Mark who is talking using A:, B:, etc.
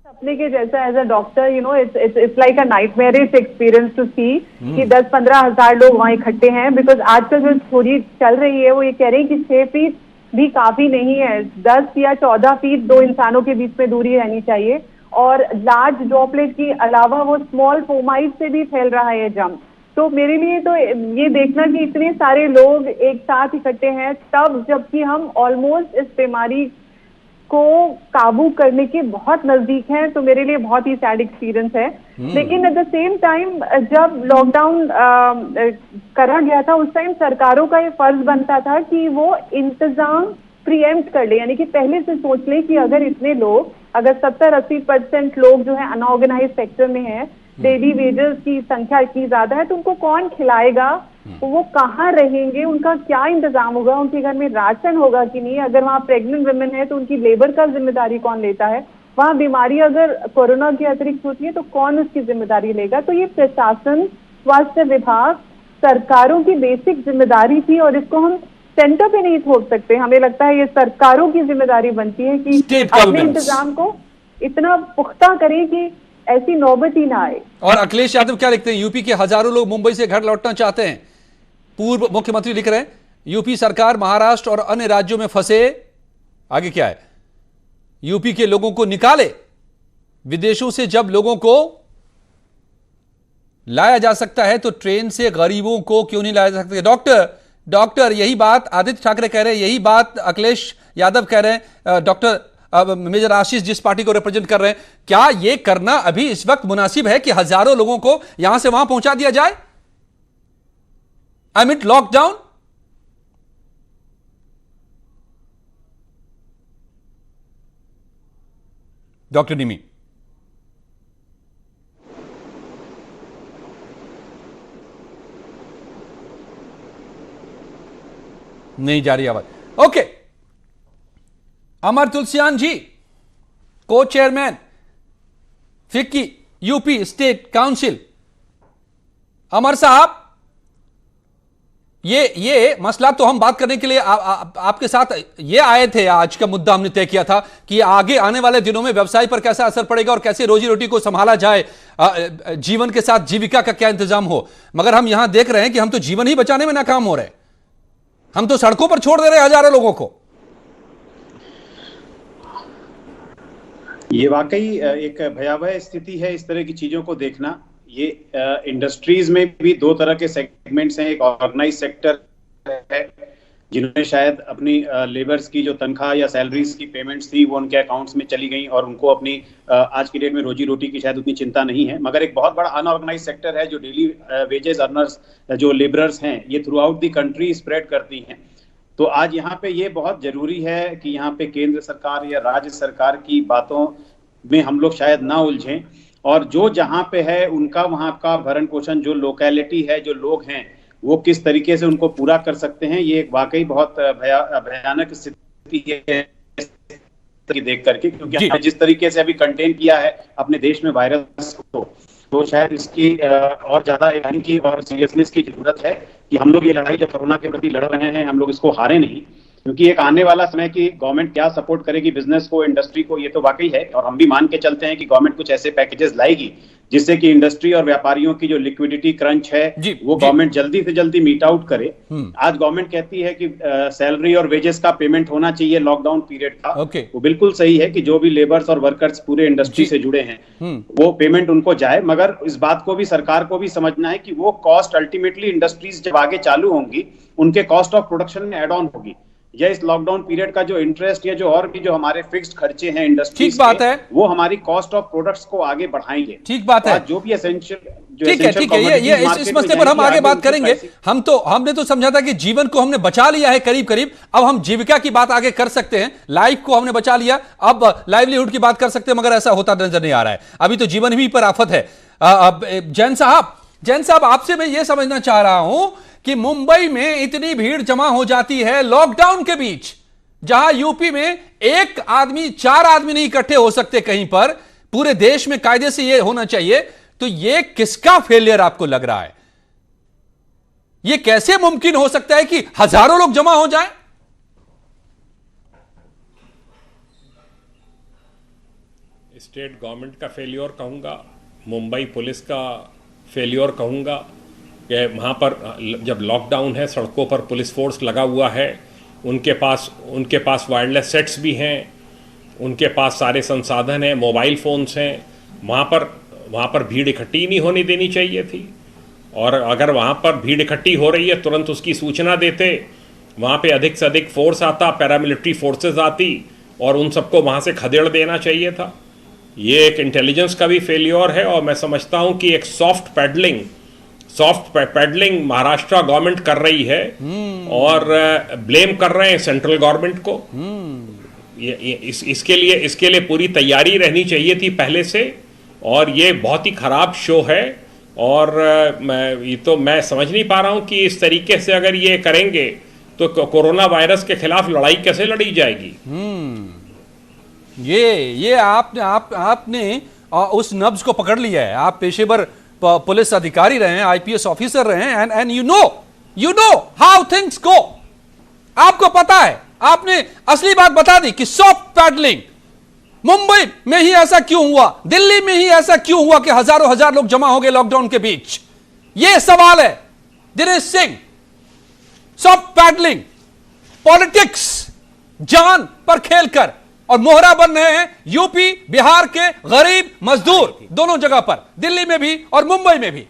A: सपने के जैसा as a doctor it's like a nightmarish experience to see कि 10-15 हजार लोग वहाँ इकट्ठे हैं। बिकॉज आजकल जो थोड़ी चल रही है वो ये कह रहे हैं कि 6 फीट भी काफी नहीं है, 10 या 14 फीट दो इंसानों के बीच में दूरी रहनी चाहिए। और लार्ज ड्रॉपलेट के अलावा वो स्मॉल फोमाइट से भी फैल रहा है जम। तो मेरे लिए तो ये देखना कि इतने सारे लोग एक साथ इकट्ठे हैं तब, जबकि हम ऑलमोस्ट इस बीमारी को काबू करने के बहुत नजदीक हैं, तो मेरे लिए बहुत ही सैड एक्सपीरियंस है। लेकिन एट द सेम टाइम जब लॉकडाउन करा गया था उस टाइम सरकारों का ये फर्ज बनता था कि वो इंतजाम प्रीएम्प्ट कर ले, यानी कि पहले से सोच ले कि अगर इतने लोग, अगर 70-80% लोग जो है अनऑर्गेनाइज सेक्टर में है, डेली वेजेस की संख्या इतनी ज्यादा है, तो उनको कौन खिलाएगा, वो कहाँ रहेंगे, उनका क्या इंतजाम होगा, उनके घर में राशन होगा कि नहीं, अगर वहाँ प्रेग्नेंट वुमेन है तो उनकी लेबर का जिम्मेदारी कौन लेता है, वहाँ बीमारी अगर कोरोना की अतिरिक्त होती है तो कौन उसकी जिम्मेदारी लेगा। तो ये प्रशासन, स्वास्थ्य विभाग, सरकारों की बेसिक जिम्मेदारी थी और इसको हम सेंटर पे नहीं छोड़ सकते। हमें लगता है ये सरकारों की जिम्मेदारी बनती है कि अपने इंतजाम को इतना पुख्ता करें कि ऐसी नौबत ही ना आए।
B: और अखिलेश यादव क्या लिखते हैं, यूपी के हजारों लोग मुंबई से घर लौटना चाहते हैं। पूर्व मुख्यमंत्री लिख रहे हैं यूपी सरकार महाराष्ट्र और अन्य राज्यों में फंसे, आगे क्या है, यूपी के लोगों को निकाले। विदेशों से जब लोगों को लाया जा सकता है तो ट्रेन से गरीबों को क्यों नहीं लाया जा सकता। डॉक्टर यही बात आदित्य ठाकरे कह रहे हैं, यही बात अखिलेश यादव कह रहे हैं, डॉक्टर मेजर आशीष जिस पार्टी को रिप्रेजेंट कर रहे हैं, क्या यह करना अभी इस वक्त मुनासिब है कि हजारों लोगों को यहां से वहां पहुंचा दिया जाए अमिट लॉकडाउन? डॉक्टर निमी नहीं जा रही आवाज। ओके, अमर Tulsiyan ji, co chairman FICCI UP state council. Amar साहब, ये मसला तो हम बात करने के लिए आपके साथ ये आए थे। आज का मुद्दा हमने तय किया था कि आगे आने वाले दिनों में व्यवसाय पर कैसा असर पड़ेगा और कैसे रोजी रोटी को संभाला जाए, जीवन के साथ जीविका का क्या इंतजाम हो। मगर हम यहां देख रहे हैं कि हम तो जीवन ही बचाने में नाकाम हो रहे हैं, हम तो सड़कों पर छोड़ दे रहे हैं हजारों लोगों को।
C: ये वाकई एक भयावह स्थिति है इस तरह की चीजों को देखना। ये इंडस्ट्रीज में भी दो तरह के सेगमेंट्स हैं। एक ऑर्गेनाइज सेक्टर है जिन्होंने शायद अपनी लेबर्स की जो तनख्वाह या सैलरीज की पेमेंट्स थी वो उनके अकाउंट्स में चली गई और उनको अपनी आज की डेट में रोजी रोटी की शायद उतनी चिंता नहीं है। मगर एक बहुत बड़ा अनऑर्गेनाइज सेक्टर है जो डेली वेजेस अर्नर्स, जो लेबरर्स हैं, ये through out the country spread करती हैं। तो आज यहाँ पे ये बहुत जरूरी है कि यहाँ पे केंद्र सरकार या राज्य सरकार की बातों में हम लोग शायद ना उलझें और जो जहाँ पे है उनका वहाँ का भरण पोषण, जो लोकेलिटी है, जो लोग हैं, वो किस तरीके से उनको पूरा कर सकते हैं। ये एक वाकई बहुत भयानक स्थिति है देख करके, क्योंकि जिस तरीके से अभी कंटेन किया है अपने देश में वायरस को, तो शायद इसकी और ज्यादा की और सीरियसनेस की जरूरत है कि हम लोग ये लड़ाई जो कोरोना के प्रति लड़ रहे हैं हम लोग इसको हारे नहीं। क्योंकि एक आने वाला समय कि गवर्नमेंट क्या सपोर्ट करेगी बिजनेस को, इंडस्ट्री को, ये तो वाकई है और हम भी मान के चलते हैं कि गवर्नमेंट कुछ ऐसे पैकेजेस लाएगी जिससे कि इंडस्ट्री और व्यापारियों की जो लिक्विडिटी क्रंच है वो गवर्नमेंट जल्दी से जल्दी मीट आउट करे। आज गवर्नमेंट कहती है कि सैलरी और वेजेस का पेमेंट होना चाहिए लॉकडाउन पीरियड का। वो बिल्कुल सही है कि जो भी लेबर्स और वर्कर्स पूरे इंडस्ट्री से जुड़े हैं वो पेमेंट उनको जाए। मगर इस बात को भी सरकार को भी समझना है कि वो कॉस्ट अल्टीमेटली इंडस्ट्रीज जब आगे चालू होंगी उनके कॉस्ट ऑफ प्रोडक्शन में एड ऑन होगी, या इस लॉकडाउन पीरियड का जो इंटरेस्ट या जो और भी जो हमारे फिक्स्ड खर्चे हैं इंडस्ट्री, ठीक बात है, वो हमारी कॉस्ट ऑफ प्रोडक्ट्स को आगे बढ़ाएंगे। ठीक बात है, जो भी एसेंशियल, ठीक है, ये इस मसले पर हम आगे बात करेंगे। हमने तो समझा था कि जीवन को हमने बचा लिया है करीब करीब, अब हम जीविका की बात आगे कर सकते हैं। लाइफ को हमने बचा लिया, अब लाइवलीहुड की बात कर सकते हैं, मगर ऐसा होता नजर नहीं आ रहा है। अभी तो जीवन ही पर आफत है। जैन साहब, आपसे मैं ये समझना चाह रहा हूं कि मुंबई में इतनी भीड़ जमा हो जाती है लॉकडाउन के बीच, जहां यूपी में 1 आदमी 4 आदमी नहीं इकट्ठे हो सकते कहीं पर, पूरे देश में कायदे से यह होना चाहिए, तो यह किसका फेलियर आपको लग रहा है? यह कैसे मुमकिन हो सकता है कि हजारों लोग जमा हो जाएं?
D: स्टेट गवर्नमेंट का फेल्योर कहूँगा, मुंबई पुलिस का फेल्योर कहूँगा कि वहाँ पर जब लॉकडाउन है सड़कों पर पुलिस फोर्स लगा हुआ है, उनके पास वायरलेस सेट्स भी हैं, उनके पास सारे संसाधन हैं, मोबाइल फ़ोन्स हैं, वहाँ पर भीड़ इकट्ठी नहीं होने देनी चाहिए थी। और अगर वहाँ पर भीड़ इकट्ठी हो रही है तुरंत उसकी सूचना देते, वहाँ पे अधिक से अधिक फोर्स आता, पैरामिलिट्री फोर्सेस आती और उन सबको वहाँ से खदेड़ देना चाहिए था। ये एक इंटेलिजेंस का भी फेलियर है और मैं समझता हूँ कि एक सॉफ्ट पैडलिंग महाराष्ट्र गवर्नमेंट कर रही है और ब्लेम कर रहे हैं सेंट्रल गवर्नमेंट को। इसके लिए पूरी तैयारी रहनी चाहिए थी पहले से, और ये बहुत ही खराब शो है। और मैं समझ नहीं पा रहा हूँ कि इस तरीके से अगर ये करेंगे तो कोरोना वायरस के खिलाफ लड़ाई कैसे लड़ी जाएगी।
B: ये आपने उस नब्ज को पकड़ लिया है। आप पेशेवर पुलिस अधिकारी रहे हैं, आईपीएस ऑफिसर रहे हैं, and you know how things go. आपको पता है, आपने असली बात बता दी कि सॉफ्ट पैडलिंग मुंबई में ही ऐसा क्यों हुआ, दिल्ली में ही ऐसा क्यों हुआ कि हजार लोग जमा हो गए लॉकडाउन के बीच। यह सवाल है Dinesh Singh. Soft pedalling, politics, जान पर खेलकर, और मोहरा बन रहे हैं यूपी बिहार के गरीब मजदूर दोनों जगह पर, दिल्ली में भी और मुंबई में भी।